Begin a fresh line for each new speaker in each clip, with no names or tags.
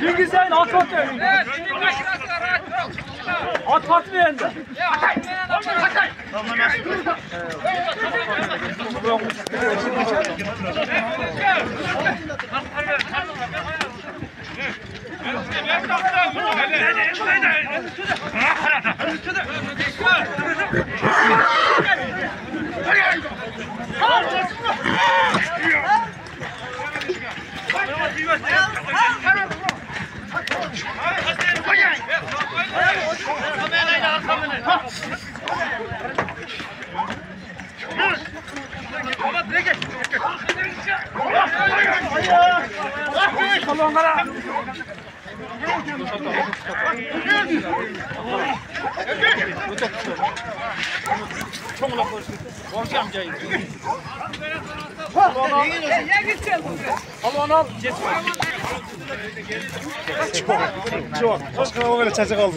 Bilgisayarın at atıyor. At atmıyor ende.
Çok. Başka o kadar çacık aldı.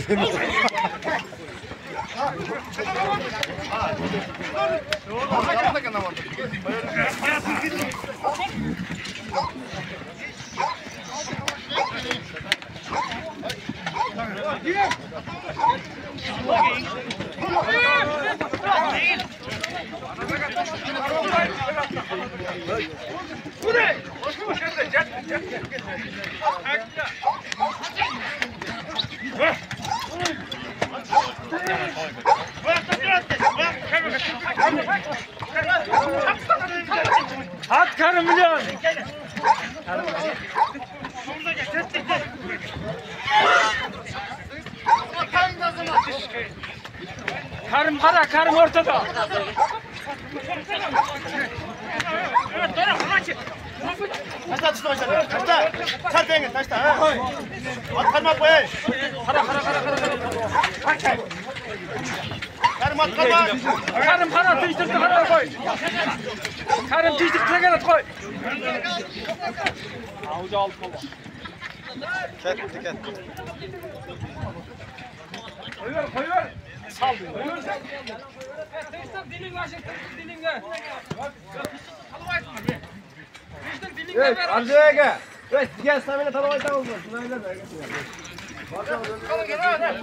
At karım milyon. Karım kara, karım ortada. Taşta düştü başladı. Taşta. Çar denge taşta. At kalmak koy. Kara. Karım at kalmak.
Karım kara tiştirdi kara koy. Karım tiştirdi kara koy. Avucu aldı kova.
Ket.
Koy ver. Sal diyor.
Evet, Arzu'ya gel. Evet, gel Samir'le tanımayı olsun. Gel.